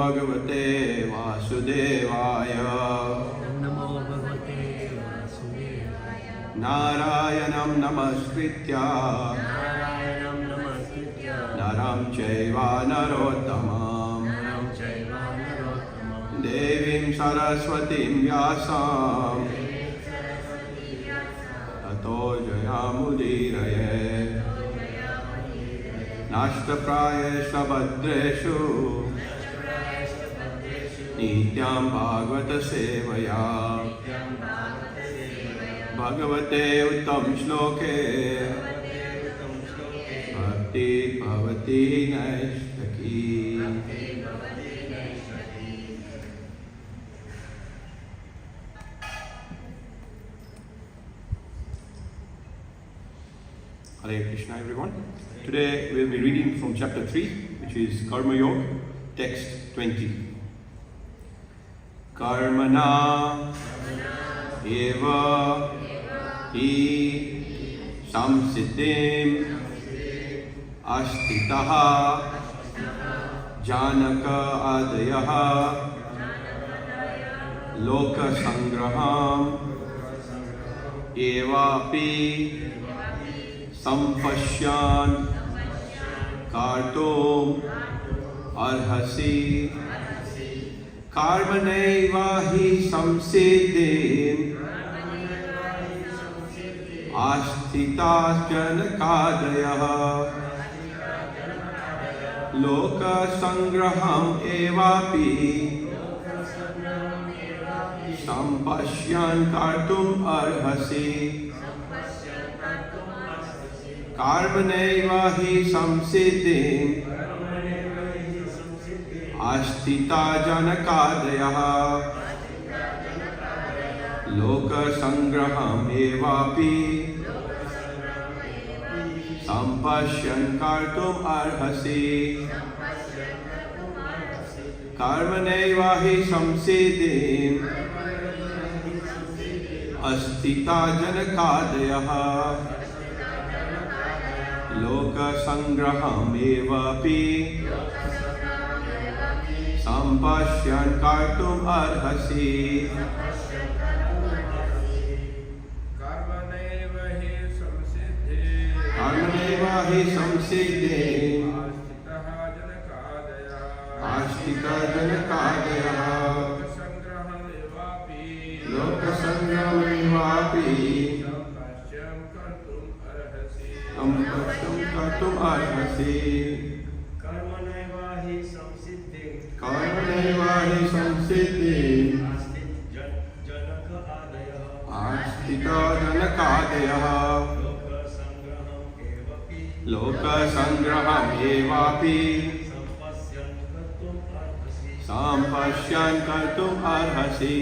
भगवते वासुदेवाय। नमो भगवते वासुदेवाय। नारायणं नमस्कृत्य नरं चैव नरोत्तमं देवीं सरस्वतीं व्यासं ततो जयामुदीरये। नष्टप्रायेषु भद्रेषु नित्यं भागवत सेवया। भगवते उत्तम श्लोके भक्ति भवति नैष्ठकी। Hare Krishna everyone. Today we will be reading from chapter 3, which is Karma Yoga, text 20. Karmana eva hi samsiddhim astitaha janaka adayaha loka sangraham evapi sampashyan kartum arhasi. Karmaneva hi samsiddhim astitas janakadayah loka sangraham evapi sampashyan kartum arhasi. Karmaneva hi samsiddhim astita janakadayah loka sangraham evapi sampashyan kartum arhasi. Karmaneva hi samsiddhim astita janakadayah loka sangraham evapi sampashyan kartum arhasi. Karmaneva hi samsiddhim astita janakadayah loka sangraham evapi sampashyan kartum arhasi. Karmaneva hi samsiddhim astita janakadayah loka sangraham evapi sampashyan kartum arhasi.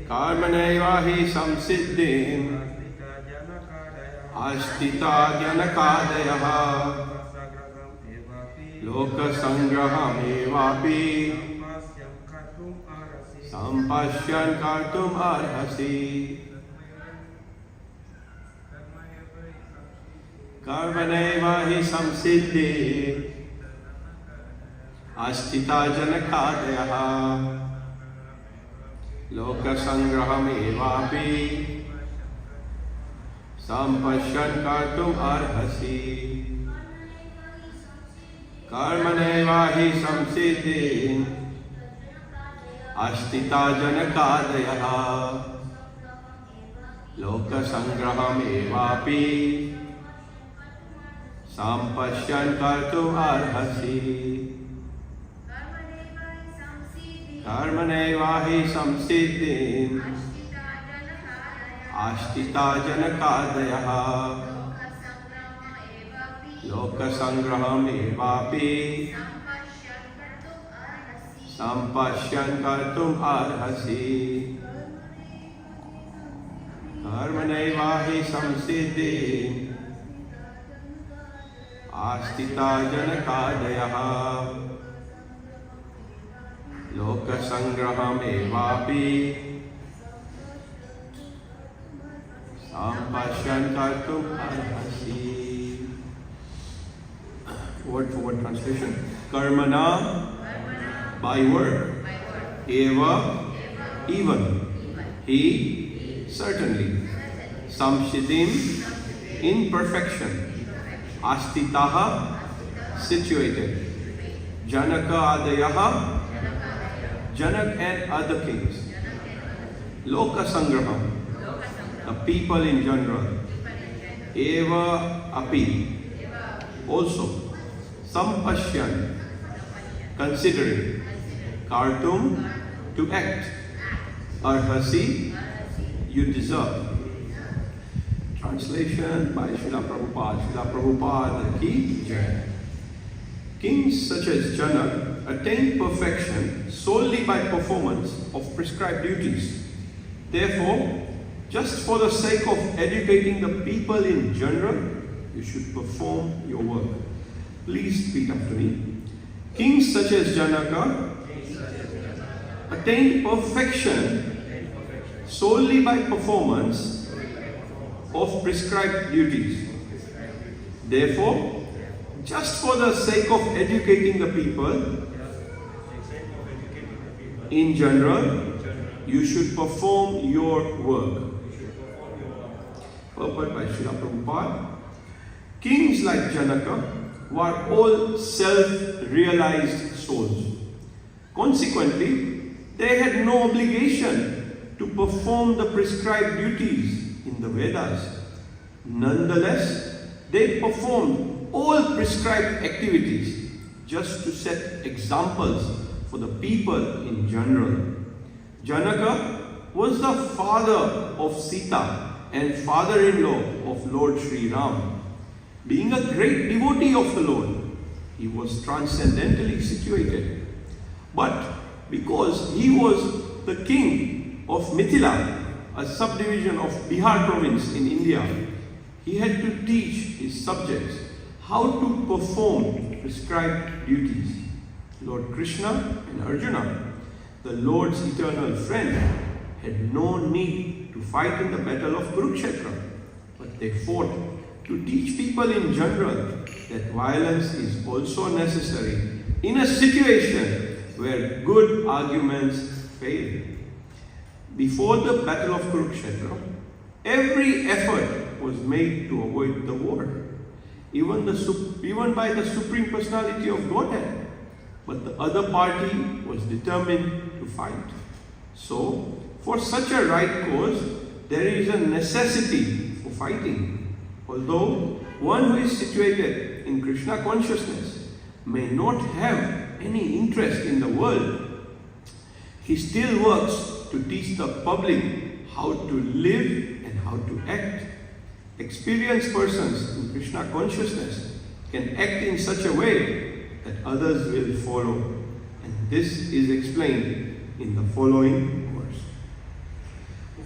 Karmaneva hi samsiddhim astita janakadayah loka sangraham evapi sampashyan kartum arhasi. Karmaneva hi samsiddhim astita janakadayah loka sangraham evapi sampashyan kartum arhasi. Karmaneva hi samsiddhim astita janakadayah loka sangraham evapi sampashyan kartum arhasi. Karmaneva hi samsiddhim astita janakadayah loka sangraham evapi sampashyan kartum arhasi. Karmaneva hi samsiddhim astita janakadayah loka sangraham evapi sampashyan kartum arhasi. word for word translation. Karmana, by work. Eva, even. He, certainly. Samshitim, in perfection. Astitaha, situated. Janaka Adayaha, Janak and other kings. Loka Sangraham, the people in general. Eva Api, also. Sampashyan, considering. Kartum, to act. Arhasi, you deserve. Translation by Srila Prabhupada. Srila Prabhupada ki Jai. Kings such as Janak attained perfection solely by performance of prescribed duties. Therefore, just for the sake of educating the people in general, you should perform your work. Please repeat after me. Kings such as Janaka attained perfection solely by performance of prescribed duties. Therefore, just for the sake of educating the people in general, you should perform your work. Purport by Srila Prabhupada. Kings like Janaka were all self-realized souls. Consequently, they had no obligation to perform the prescribed duties in the Vedas. Nonetheless, they performed all prescribed activities just to set examples for the people in general. Janaka was the father of Sita and father-in-law of Lord Sri Ram. Being a great devotee of the Lord, he was transcendently situated. But because he was the king of Mithila, a subdivision of Bihar province in India, he had to teach his subjects how to perform prescribed duties. Lord Krishna and Arjuna, the Lord's eternal friend, had no need to fight in the battle of Kurukshetra, but they fought to teach people in general that violence is also necessary in a situation where good arguments fail. Before the battle of Kurukshetra, every effort was made to avoid the war, even by the Supreme Personality of Godhead. But the other party was determined to fight. So, for such a right cause, there is a necessity for fighting. Although one who is situated in Krishna consciousness may not have any interest in the world, he still works to teach the public how to live and how to act. Experienced persons in Krishna consciousness can act in such a way that others will follow. And this is explained in the following verse.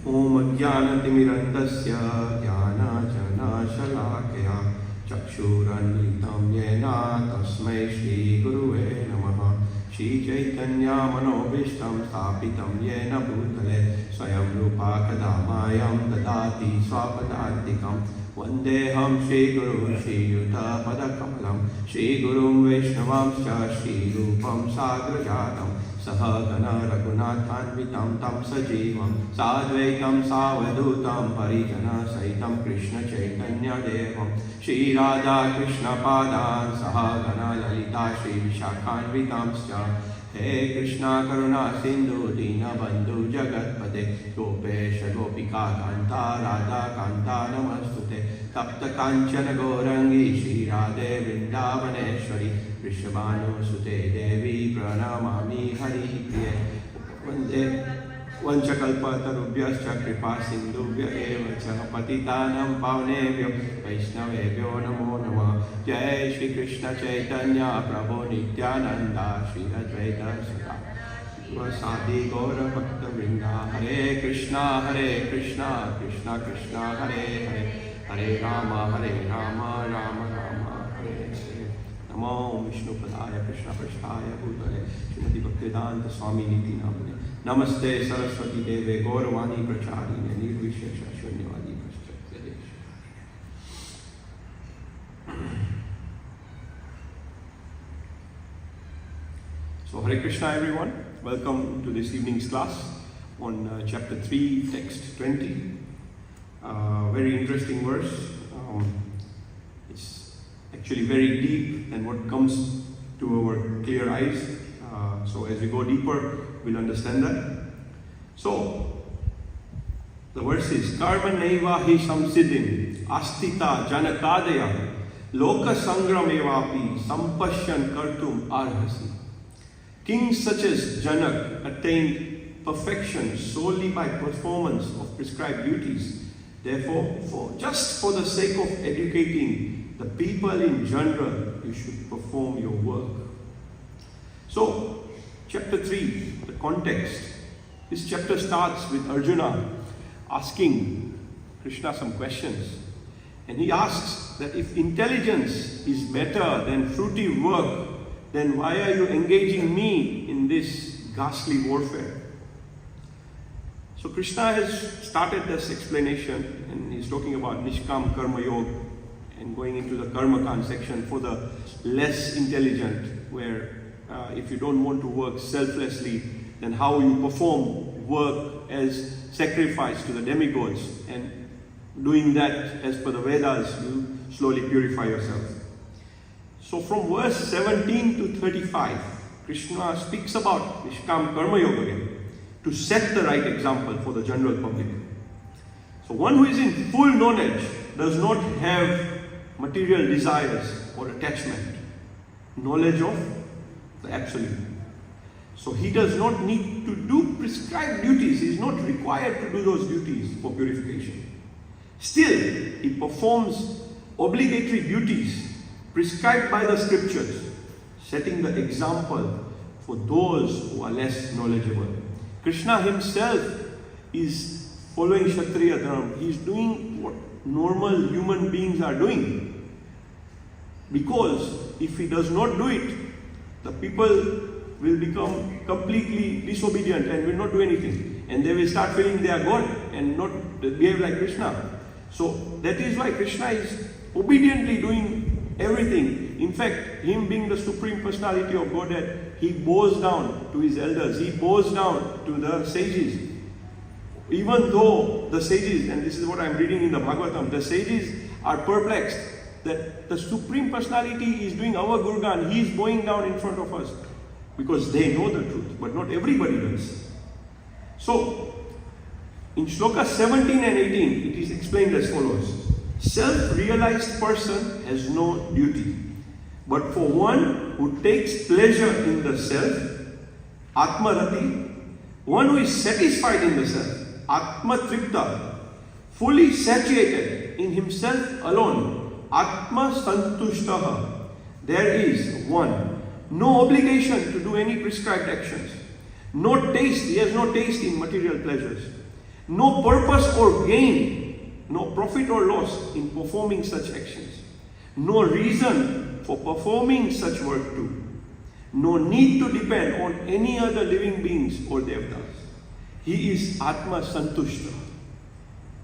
Om Jnanatimirandasya Jnana Jana Shalakaya Chakshuranlitam Yena Tasmai Shri Guruve Namaha Shri Chaitanya Manobhishtam Sthapitam Yena Bhutale Swayam Rupa Kadamayam Dadati Swapadantikam Vandeham Shri Guru Shri Yuta Padakamalam Shri Gurum Vaishnavamscha Shri Rupam Sagrajatam Sahagana Raghunathanvitam Tam Sajivam Sadvaitam Savadutam Parijana Saitam Krishna Chaitanya Devam Shri Radha Krishna Padan Sahagana Lalita Shri Vishakhanvitamscha He Krishna Karuna Sindhu Dina Bandhu Jagatpate Gopesha Gopika Kanta Radha Kanta Namastute Tapta Kanchana Gorangi Shri Radhe Vrindavaneshwari Vrishabhanu Sute Devi Pranamami Hari Priye Vande Vanchakalpatarubhyascha Kripa Sindhubhya Eva Cha Patitanam Pavnebhyo Vaishnavebhyo Namo Namah Jai Shri Krishna Chaitanya Prabhu Nityananda Shri Advaita Sita Vasadi Gaura Bhakta Vrinda Hare Krishna Krishna Krishna Hare Hare Hare Rama Rama Rama Hare Hare Namo Vishnu Padaya Krishna Prasthaya Bhutale Srimati Bhaktivedanta Swami Niti Namane Namaste Saraswati Deve Gauravani Pracharine Nirvishesha Shunyavadi Prasthya So Hare Krishna everyone, welcome to this evening's class on chapter 3, text 20. Very interesting verse. It's actually very deep and what comes to our clear eyes. So as we go deeper, we'll understand that. So, the verse is Karma neva hi samsiddhim astita janakadaya loka sangramevapi sampashyan kartum arhasi. Kings such as Janak attained perfection solely by performance of prescribed duties. Therefore, just for the sake of educating the people in general, you should perform your work. So, chapter 3, the context. This chapter starts with Arjuna asking Krishna some questions. And he asks that if intelligence is better than fruity work, then why are you engaging me in this ghastly warfare? So Krishna has started this explanation and he's talking about Nishkam Karma Yoga and going into the Karmakand section for the less intelligent, where if you don't want to work selflessly, then how you perform work as sacrifice to the demigods, and doing that as per the Vedas, you slowly purify yourself. So from verse 17 to 35, Krishna speaks about Nishkam Karma Yoga again, to set the right example for the general public. So one who is in full knowledge does not have material desires or attachment, knowledge of the Absolute. So he does not need to do prescribed duties. He is not required to do those duties for purification. Still, he performs obligatory duties prescribed by the scriptures, setting the example for those who are less knowledgeable. Krishna himself is following Kshatriya Dharma. He is doing what normal human beings are doing. Because if he does not do it, the people will become completely disobedient and will not do anything. And they will start feeling they are God and not behave like Krishna. So that is why Krishna is obediently doing everything. In fact, him being the Supreme Personality of Godhead, he bows down to his elders. He bows down to the sages. Even though the sages, and this is what I am reading in the Bhagavatam, the sages are perplexed that the Supreme Personality is doing our Gurgan. He is bowing down in front of us. Because they know the truth, but not everybody does. So, in Shloka 17 and 18, it is explained as follows. Self-realized person has no duty. But for one who takes pleasure in the self, Atmarati, one who is satisfied in the self, Atmatripta, fully satiated in himself alone, Atma Santushtaha, there is one. No obligation to do any prescribed actions. No taste, he has no taste in material pleasures. No purpose or gain, no profit or loss in performing such actions. No reason for performing such work too. No need to depend on any other living beings or devtas. He is Atma Santushta.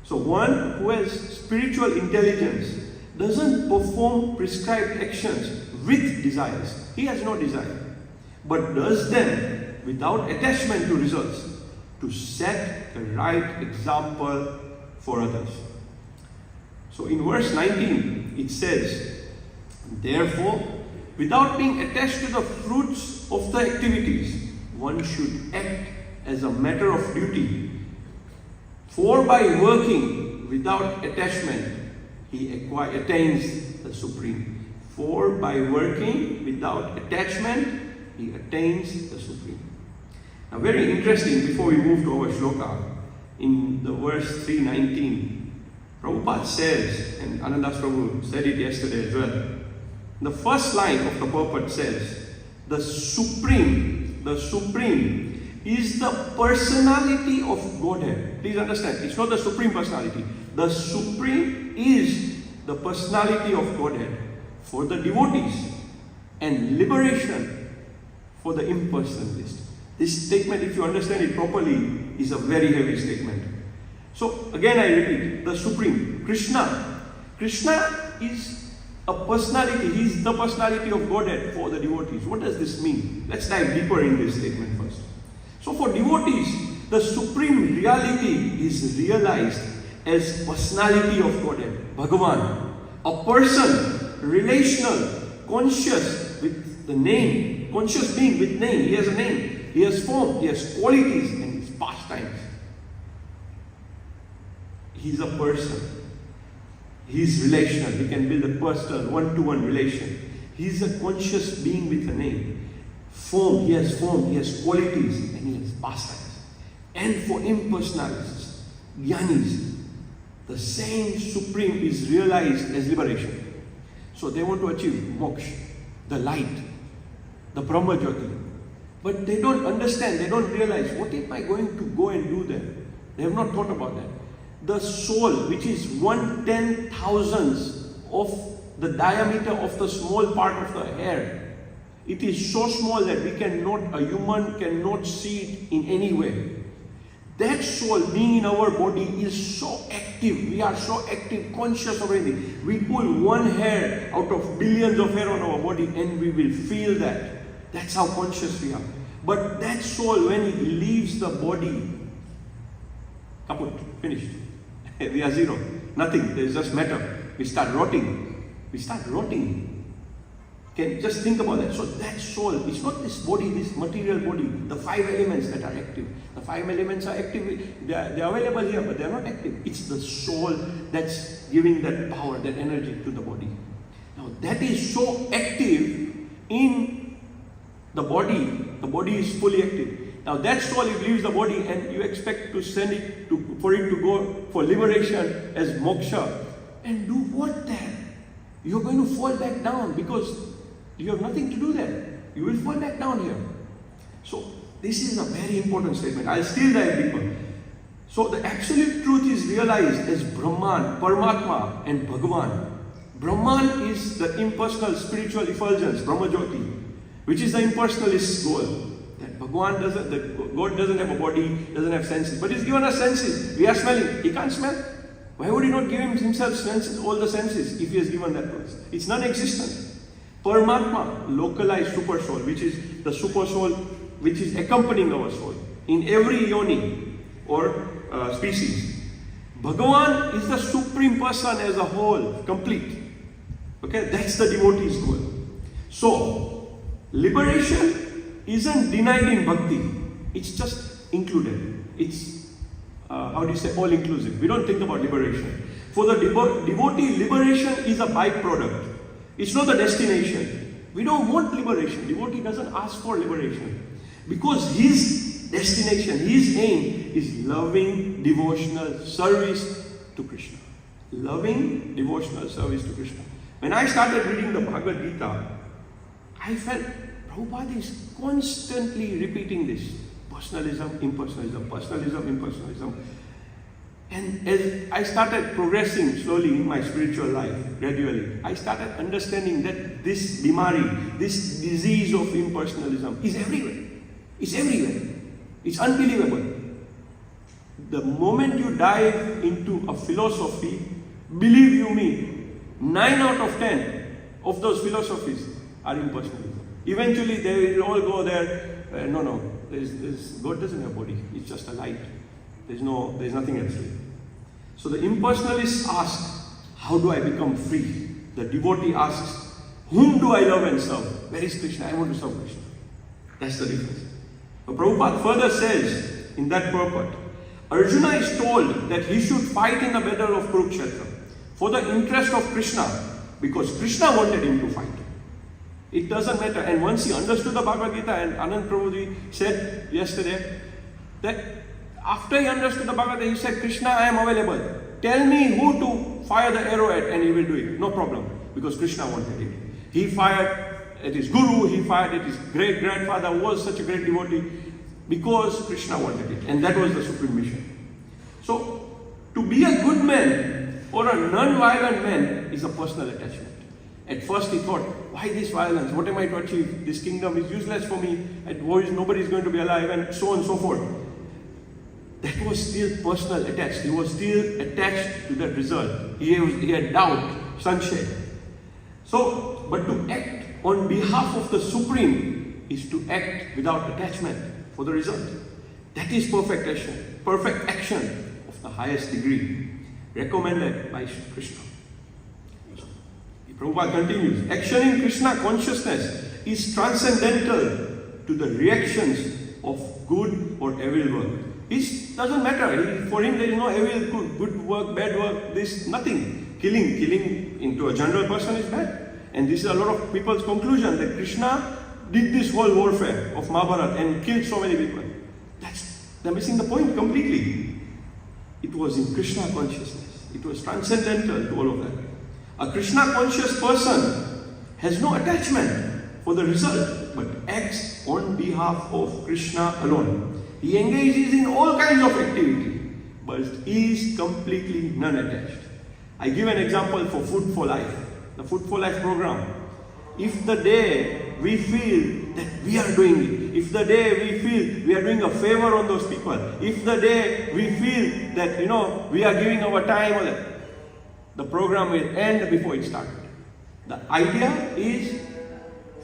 So one who has spiritual intelligence doesn't perform prescribed actions with desires. He has no desire, but does them without attachment to results, to set the right example for others. So in verse 19, it says, therefore, without being attached to the fruits of the activities, one should act as a matter of duty. For by working without attachment, he attains the Supreme. For by working without attachment, he attains the Supreme. Now very interesting, before we move to our shloka, in the verse 319, Prabhupada says, and Anandas Prabhu said it yesterday as well, the first line of the purport says, the Supreme is the personality of Godhead. Please understand, it's not the Supreme Personality. The Supreme is the personality of Godhead for the devotees and liberation for the impersonalist. This statement, if you understand it properly, is a very heavy statement. So again I repeat, the Supreme, Krishna is a personality. He is the personality of Godhead for the devotees. What does this mean? Let's dive deeper in this statement first. So for devotees, the supreme reality is realized as personality of Godhead, Bhagavan, a person, relational, conscious with the name, conscious being with name. He has a name, he has form, he has qualities and his pastimes. He is a person. He is relational. We can build a personal, one-to-one relation. He is a conscious being with a name. Form, he has qualities, and he has pastimes. And for impersonalists, jnanis, the same supreme is realized as liberation. So they want to achieve moksha, the light, the Brahma Jyoti. But they don't understand, they don't realize, what am I going to go and do there? They have not thought about that. The soul, which is 1/10,000th of the diameter of the small part of the hair, it is so small that a human cannot see it in any way. That soul being in our body is so active. We are so active, conscious of everything. We pull one hair out of billions of hair on our body and we will feel that. That's how conscious we are. But that soul, when it leaves the body, kaput, finished. We are zero. Nothing. There is just matter. We start rotting. Just think about that. So that soul, it's not this body, this material body, the 5 elements that are active. The 5 elements are active. They are available here, but they are not active. It's the soul that's giving that power, that energy to the body. Now that is so active in the body. The body is fully active. Now that soul, it leaves the body and you expect to send it for it to go for liberation as moksha. And do what then? You're going to fall back down because you have nothing to do there. You will fall back down here. So this is a very important statement. I'll still dive deeper. So the absolute truth is realized as Brahman, Paramatma and Bhagavan. Brahman is the impersonal spiritual effulgence, Brahma Jyoti, which is the impersonalist's goal. That Bhagavan God doesn't have a body, doesn't have senses, but He's given us senses. We are smelling. He can't smell. Why would He not give Himself senses, all the senses, if He has given that to us? It's non-existent. Paramatma, localized super soul, which is the super soul which is accompanying our soul in every yoni or species. Bhagavan is the supreme person as a whole, complete. Okay, that's the devotee's goal. So, liberation isn't denied in bhakti, it's just included. It's, all inclusive. We don't think about liberation. For the devotee, liberation is a byproduct. It's not the destination. We don't want liberation. Devotee doesn't ask for liberation. Because his destination, his aim is loving devotional service to Krishna. Loving devotional service to Krishna. When I started reading the Bhagavad Gita, I felt Prabhupada is constantly repeating this. Personalism, impersonalism, personalism, impersonalism. And as I started progressing slowly in my spiritual life, gradually, I started understanding that this bimari, this disease of impersonalism is everywhere. It's everywhere. It's unbelievable. The moment you dive into a philosophy, believe you me, 9 out of 10 of those philosophies are impersonalism. Eventually they will all go there, God doesn't have a body, it's just a light. There's nothing else to it. So the impersonalist asks, how do I become free? The devotee asks, whom do I love and serve? Where is Krishna? I want to serve Krishna. That's the difference. But Prabhupada further says in that purport, Arjuna is told that he should fight in the battle of Kurukshetra for the interest of Krishna because Krishna wanted him to fight. It doesn't matter. And once he understood the Bhagavad Gita, and Anand Prabhuji said yesterday that after he understood the Bhagavad Gita, he said, Krishna, I am available. Tell me who to fire the arrow at and he will do it. No problem. Because Krishna wanted it. He fired at his guru, he fired at his great-grandfather who was such a great devotee because Krishna wanted it. And that was the supreme mission. So, to be a good man or a non-violent man is a personal attachment. At first he thought, why this violence? What am I to achieve? This kingdom is useless for me. Nobody is going to be alive and so on and so forth. That was still personal attached. He was still attached to that result. He had doubt, sanshay. So, but to act on behalf of the Supreme is to act without attachment for the result. That is perfect action of the highest degree, recommended by Krishna. Prabhupada continues, action in Krishna consciousness is transcendental to the reactions of good or evil work. It doesn't matter. For him there is no evil, good work, bad work, this nothing. Killing into a general person is bad. And this is a lot of people's conclusion that Krishna did this whole warfare of Mahabharata and killed so many people. They're missing the point completely. It was in Krishna consciousness. It was transcendental to all of that. A Krishna conscious person has no attachment for the result, but acts on behalf of Krishna alone. He engages in all kinds of activity, but is completely non-attached. I give an example for Food for Life, the Food for Life program. If the day we feel that we are doing it, if the day we feel we are doing a favor on those people, if the day we feel that we are giving our time, the program will end before it started. The idea is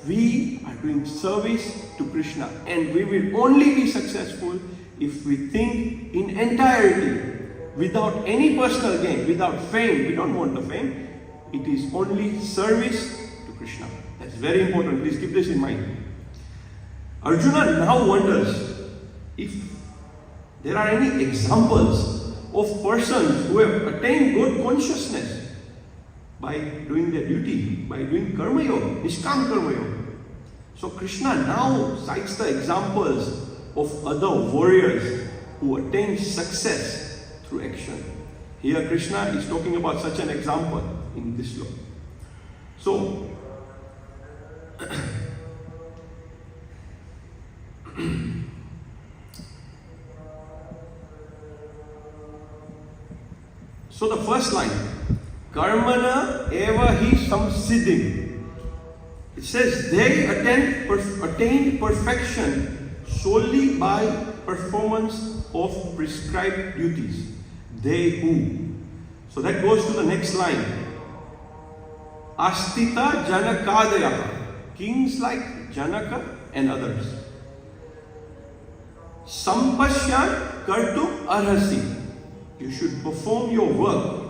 we are doing service to Krishna, and we will only be successful if we think in entirety, without any personal gain, without fame. We don't want the fame. It is only service to Krishna. That's very important. Please keep this in mind. Arjuna now wonders if there are any examples of persons who have attained good consciousness by doing their duty, by doing karma yoga, nishkam karma yoga. So Krishna now cites the examples of other warriors who attained success through action. Here Krishna is talking about such an example in this law. So the first line, Karmana eva hi samsiddhim. It says they attained perfection solely by performance of prescribed duties. They who. So that goes to the next line. Astita Janakadaya, kings like Janaka and others. Sampashyan kartum arhasi. You should perform your work.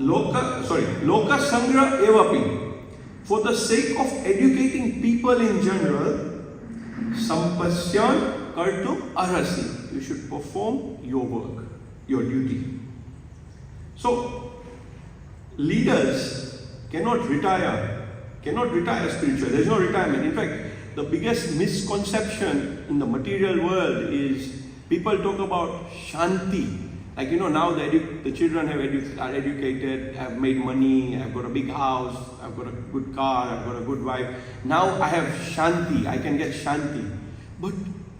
Loka sangra evapi. For the sake of educating people in general, sampasyan kartum arhasi. You should perform your work, your duty. So, leaders cannot retire spiritually. There is no retirement. In fact, the biggest misconception in the material world is people talk about shanti. Like, now the children are educated, have made money, have got a big house, I've got a good car, I've got a good wife. Now I have shanti, I can get shanti. But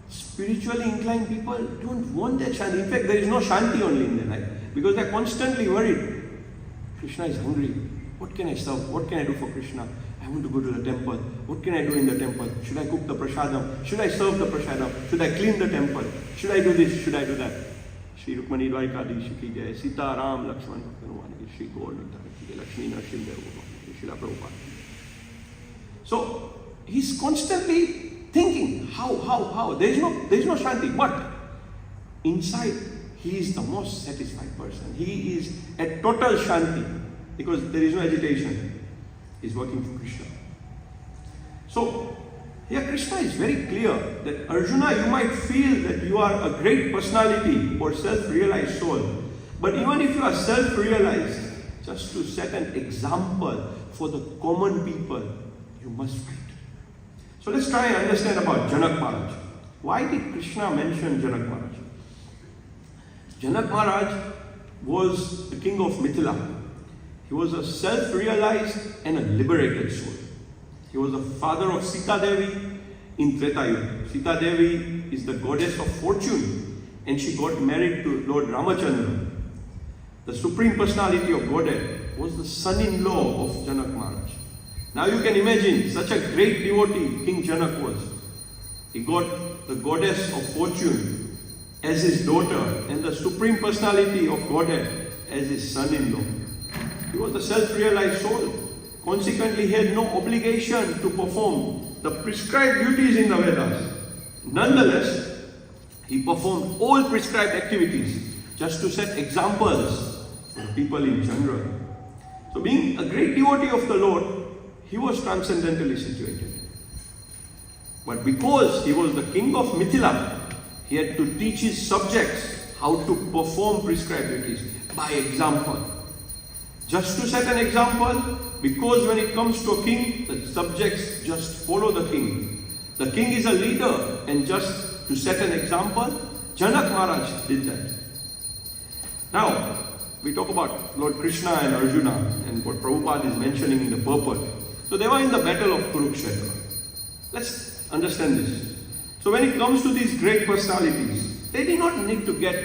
spiritually inclined people don't want that shanti. In fact, there is no shanti only in their life because they're constantly worried. Krishna is hungry. What can I serve? What can I do for Krishna? I want to go to the temple. What can I do in the temple? Should I cook the prasadam? Should I serve the prasadam? Should I clean the temple? Should I do this? Should I do that? Shri Rukmani Dwarikadishi ki jai, Sita Ram Lakshman Bhagwan ki Shri Govardhan ki jai, Lakshmi Narsimha Bhagwan ki Shri Prabhupada. So he's constantly thinking, how? There is no shanti, but inside he is the most satisfied person. He is at total shanti because there is no agitation. He's working for Krishna. So here Krishna is very clear that Arjuna, you might feel that you are a great personality or self-realized soul. But even if you are self-realized, just to set an example for the common people, you must fight. So let's try and understand about Janak Maharaj. Why did Krishna mention Janak Maharaj? Janak Maharaj was the king of Mithila. He was a self-realized and a liberated soul. He was the father of Sita Devi in Treta Yuga. Sita Devi is the goddess of fortune, and she got married to Lord Ramachandra. The supreme personality of Godhead was the son-in-law of Janak Maharaj. Now you can imagine such a great devotee King Janak was. He got the goddess of fortune as his daughter and the supreme personality of Godhead as his son-in-law. He was the self-realized soul. Consequently, he had no obligation to perform the prescribed duties in the Vedas. Nonetheless, he performed all prescribed activities just to set examples for the people in general. So being a great devotee of the Lord, he was transcendentally situated. But because he was the king of Mithila, he had to teach his subjects how to perform prescribed duties by example. Just to set an example, because when it comes to a king, the subjects just follow the king. The king is a leader, and just to set an example, Janak Maharaj did that. Now, we talk about Lord Krishna and Arjuna and what Prabhupada is mentioning in the purport. So they were in the battle of Kurukshetra. Let's understand this. So when it comes to these great personalities, they did not need to get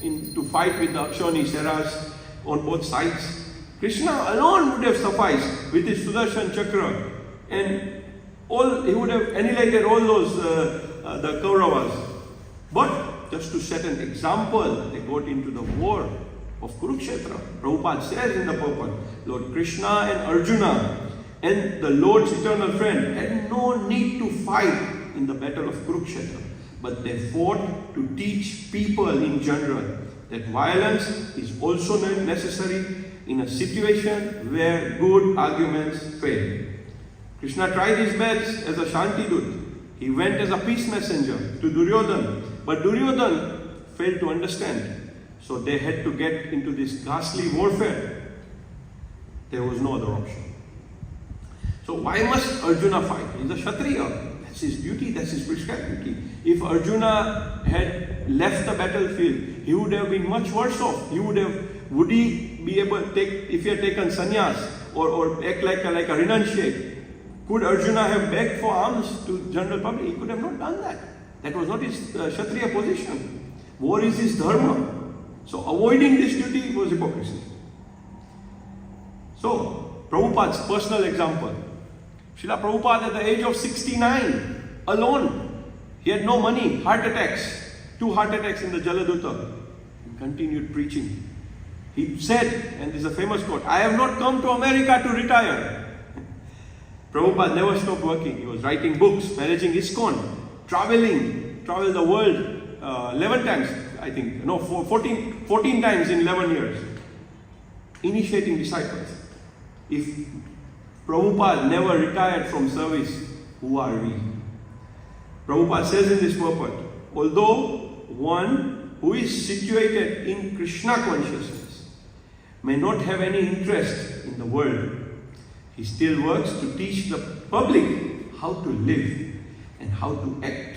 into fight with the Akshani Seras on both sides. Krishna alone would have sufficed with his Sudarshan Chakra, and he would have annihilated all those the Kauravas. But just to set an example, they got into the war of Kurukshetra. Prabhupada says in the purport, Lord Krishna and Arjuna and the Lord's eternal friend had no need to fight in the battle of Kurukshetra, but they fought to teach people in general that violence is also necessary in a situation where good arguments fail. Krishna tried his best as a Shantidut. He went as a peace messenger to Duryodhana, but Duryodhana failed to understand. So they had to get into this ghastly warfare. There was no other option. So why must Arjuna fight? He's a Kshatriya. That's his duty, that's his prescribed duty. If Arjuna had left the battlefield, he would have been much worse off. Would he be able to take, if he had taken sannyas or act like a renunciate? Could Arjuna have begged for alms to general public? He could have not done that. That was not his Kshatriya position. War is his dharma. So avoiding this duty was hypocrisy. So, Prabhupada's personal example. Srila Prabhupada at the age of 69, alone, he had no money, heart attacks, 2 heart attacks in the Jaladuta. He continued preaching. He said, and this is a famous quote, I have not come to America to retire. Prabhupada never stopped working. He was writing books, managing ISKCON, traveled the world 11 times, I think, 14 times in 11 years, initiating disciples. If Prabhupada never retired from service, who are we? Prabhupada says in this purport, although one who is situated in Krishna consciousness may not have any interest in the world, he still works to teach the public how to live and how to act.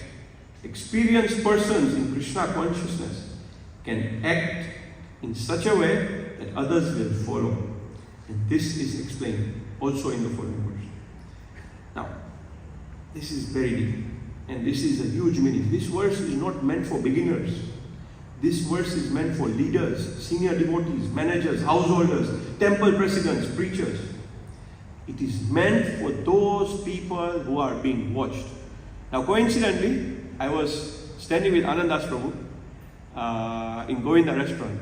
Experienced persons in Krishna consciousness can act in such a way that others will follow. And this is explained also in the following verse. Now, this is very deep, and this is a huge meaning. This verse is not meant for beginners. This verse is meant for leaders, senior devotees, managers, householders, temple presidents, preachers. It is meant for those people who are being watched. Now, coincidentally, I was standing with Anandas Prabhu in Govinda restaurant,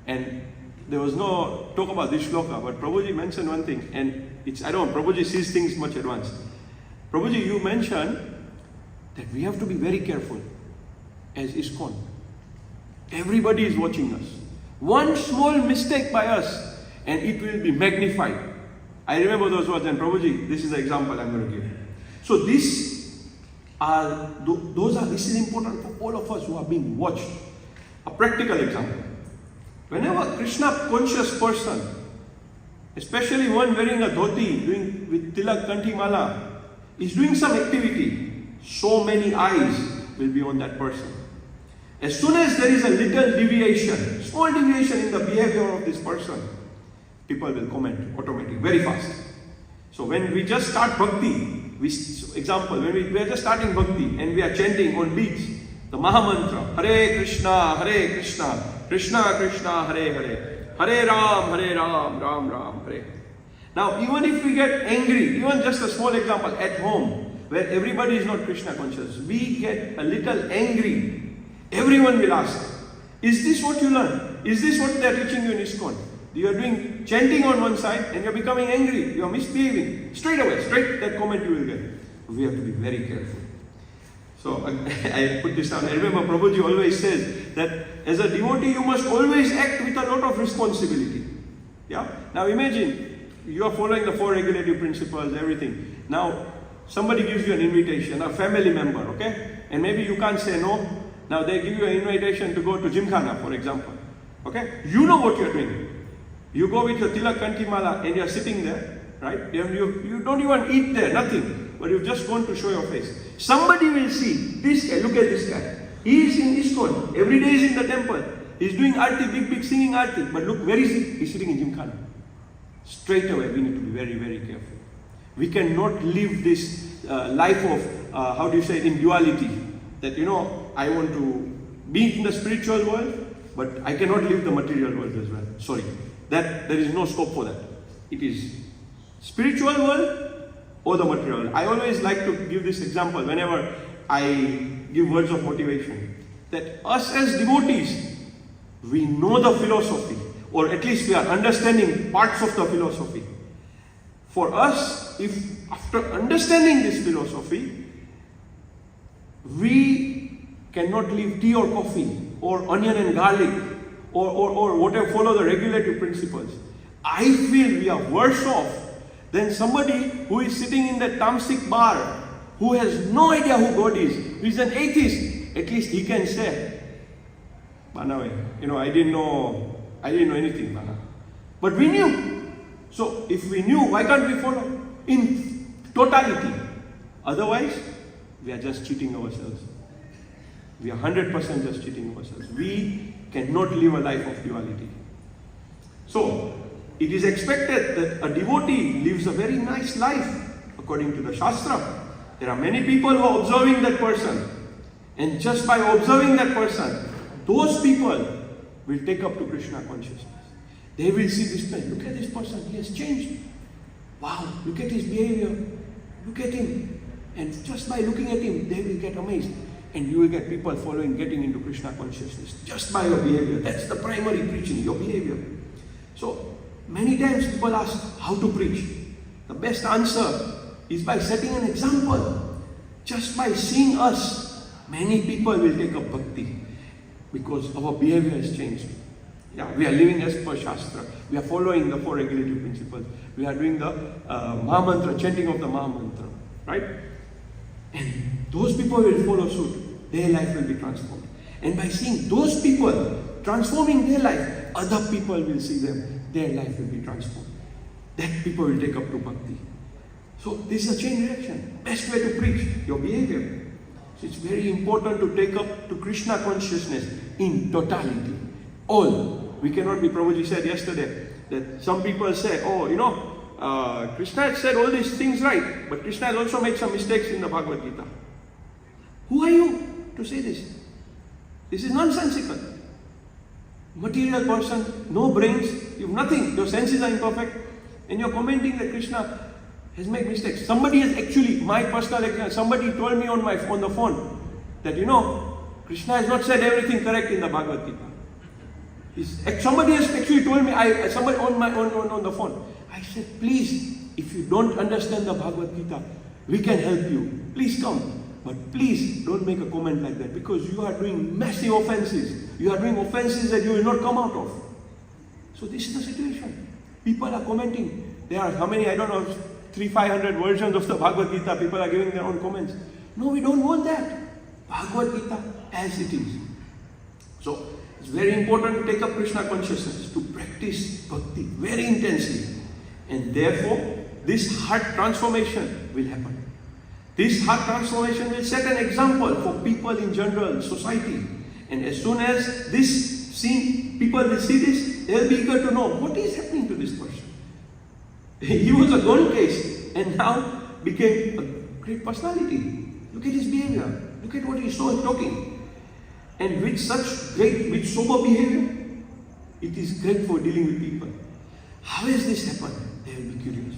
and there was no talk about this shloka, but Prabhuji mentioned one thing, and I don't know, Prabhuji sees things much advanced. Prabhuji, you mentioned that we have to be very careful as ISKCON. Everybody is watching us. One small mistake by us, and it will be magnified. I remember those words, and Prabhuji, this is the example I'm going to give. So this is important for all of us who are being watched. A practical example. Whenever Krishna conscious person, especially one wearing a dhoti, with tilak kanthi mala, is doing some activity, so many eyes will be on that person. As soon as there is a little deviation, small deviation in the behavior of this person, people will comment automatically, very fast. So when we just start bhakti, when we are just starting bhakti and we are chanting on beats, the Mahamantra, Hare Krishna, Krishna Krishna, Hare Hare, Hare Ram, Ram Ram, Hare. Now, even if we get angry, even just a small example, at home, where everybody is not Krishna conscious, we get a little angry, everyone will ask, is this what you learn? Is this what they are teaching you in ISKCON? You are doing chanting on one side and you're becoming angry, you're misbehaving. Straight away, straight that comment you will get. We have to be very careful. So I put this down. I remember Prabhuji always says that as a devotee you must always act with a lot of responsibility. Yeah? Now imagine, you are following the 4 regulative principles, everything. Now, somebody gives you an invitation, a family member, okay? And maybe you can't say no. Now they give you an invitation to go to Gymkhana, for example. Okay? You know what you're doing. You go with your tilak kantimala and you're sitting there, right? You don't even eat there, nothing. But you've just gone to show your face. Somebody will see, this guy, look at this guy. He is in ISKCON, every day is in the temple. He's doing arti, big singing arti. But look, where is he? He's sitting in Gymkhana. Straight away, we need to be very, very careful. We cannot live this life of, how do you say it, in duality. That, I want to be in the spiritual world, but I cannot live the material world as well. Sorry. There is no scope for that. It is spiritual world or the material world. I always like to give this example whenever I give words of motivation. That us as devotees, we know the philosophy, or at least we are understanding parts of the philosophy. For us, if after understanding this philosophy, we cannot leave tea or coffee, or onion and garlic, or whatever, follow the regulative principles, I feel we are worse off than somebody who is sitting in that tamasic bar, who has no idea who God is, who is an atheist. At least he can say, Banawe, I didn't know anything, Bana. But we knew. So if we knew, why can't we follow in totality? Otherwise, we are just cheating ourselves. We are 100% just cheating ourselves. We cannot live a life of duality. So, it is expected that a devotee lives a very nice life according to the Shastra. There are many people who are observing that person. And just by observing that person, those people will take up to Krishna consciousness. They will see this man. Look at this person. He has changed. Wow, look at his behavior. Look at him. And just by looking at him, they will get amazed. And you will get people getting into Krishna consciousness just by your behavior. That's the primary preaching, your behavior. So, many times people ask how to preach. The best answer is by setting an example. Just by seeing us, many people will take up bhakti because our behavior has changed. Yeah, we are living as per Shastra. We are following the 4 regulative principles. We are doing the Mahamantra, chanting of the Mahamantra. Right? And those people will follow suit. Their life will be transformed. And by seeing those people transforming their life, other people will see them. Their life will be transformed. That people will take up to bhakti. So this is a chain reaction. Best way to preach, your behavior. So it's very important to take up to Krishna consciousness in totality. All. We cannot be, Prabhuji said yesterday, that some people say, Krishna had said all these things right, but Krishna has also made some mistakes in the Bhagavad Gita. Who are you to say this? This is nonsensical. Material person, no brains, you have nothing, your senses are imperfect, and you're commenting that Krishna has made mistakes. Somebody has actually, my personal experience, somebody told me on the phone that Krishna has not said everything correct in the Bhagavad Gita. Somebody has actually told me, somebody on the phone. I said, please, if you don't understand the Bhagavad Gita, we can help you. Please come. But please don't make a comment like that, because you are doing massive offenses. You are doing offenses that you will not come out of. So this is the situation. People are commenting. There are how many, 300-500 versions of the Bhagavad Gita. People are giving their own comments. No, we don't want that. Bhagavad Gita as it is. So it's very important to take up Krishna consciousness, to practice bhakti very intensely. And therefore, this heart transformation will happen. This heart transformation will set an example for people in general, society. And as soon as people will see this, they'll be eager to know what is happening to this person. He was a gone case and now became a great personality. Look at his behavior. Look at what he saw talking. And with sober behavior, it is great for dealing with people. How has this happened? They will be curious.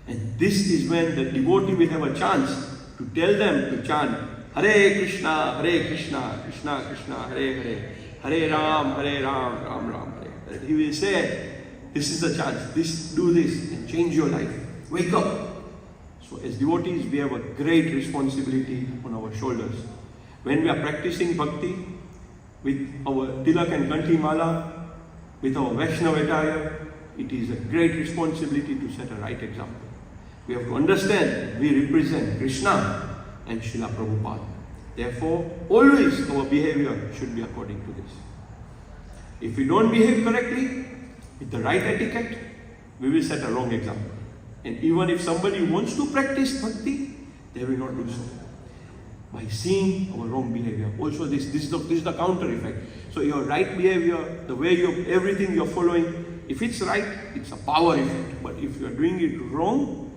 And this is when the devotee will have a chance to tell them to chant Hare Krishna, Krishna Krishna, Hare Hare, Hare Ram, Ram Ram, Hare. He will say, This is the chance. Do this and change your life. Wake up. So as devotees, we have a great responsibility on our shoulders. When we are practicing bhakti with our tilak and kanthi mala, with our Vaishnava attire, it is a great responsibility to set a right example. We have to understand we represent Krishna and Srila Prabhupada. Therefore, always our behavior should be according to this. If we don't behave correctly, with the right etiquette, we will set a wrong example. And even if somebody wants to practice bhakti, they will not do so. By seeing our wrong behavior. Also this is the counter effect. So your right behavior, the way everything you're following, if it's right, it's a power effect. But if you're doing it wrong,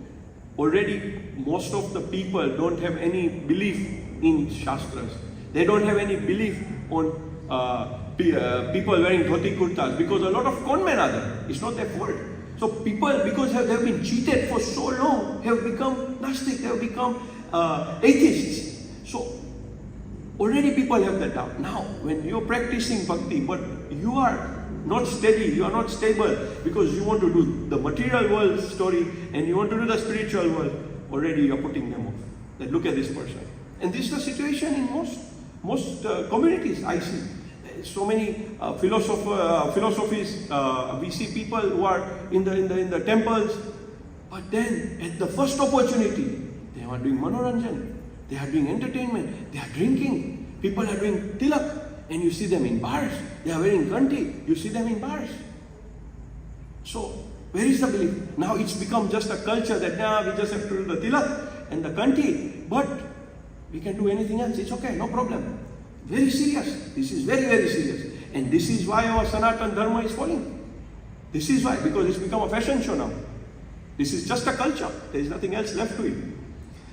already most of the people don't have any belief in Shastras. They don't have any belief on people wearing dhoti kurtas, because a lot of conmen are there. It's not their fault. So people, because they have been cheated for so long, have become Gnostic, they have become atheists. So already people have that doubt. Now, when you're practicing bhakti, but you are not steady, you are not stable, because you want to do the material world story and you want to do the spiritual world, already you're putting them off. Then look at this person. And this is the situation in most communities I see. So many philosophies, we see people who are in the temples, but then at the first opportunity, they are doing manoranjan, they are doing entertainment, they are drinking, people are doing tilak, and you see them in bars, they are wearing kanti, you see them in bars. So, where is the belief? Now it's become just a culture that we just have to do the tilak and the kanti, but we can do anything else, it's okay, no problem. Very serious. This is very, very serious. And this is why our Sanatan Dharma is falling. This is why, because it's become a fashion show now. This is just a culture. There is nothing else left to it.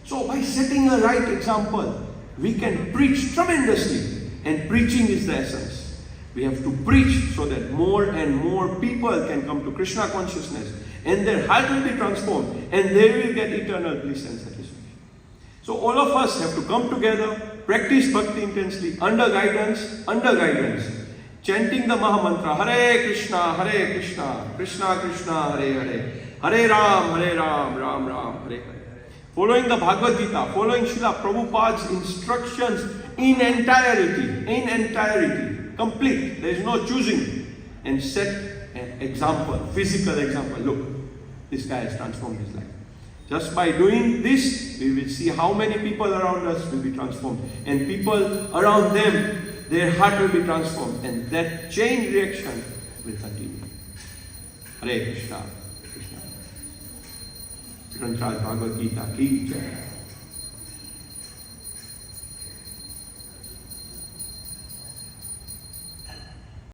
So by setting a right example, we can preach tremendously. And preaching is the essence. We have to preach so that more and more people can come to Krishna consciousness. And their heart will be transformed. And they will get eternal bliss and satisfaction. So all of us have to come together, practice bhakti intensely, under guidance, chanting the Mahamantra, Hare Krishna, Krishna Krishna, Hare Hare, Hare Ram, Ram Ram, Hare Hare. Following the Bhagavad Gita, following Srila Prabhupada's instructions in entirety, complete, there is no choosing, and set an example, physical example. Look, this guy has transformed his life. Just by doing this, we will see how many people around us will be transformed. And people around them, their heart will be transformed. And that chain reaction will continue. Hare Krishna, Krishna. Bhagavad Gita ki jai.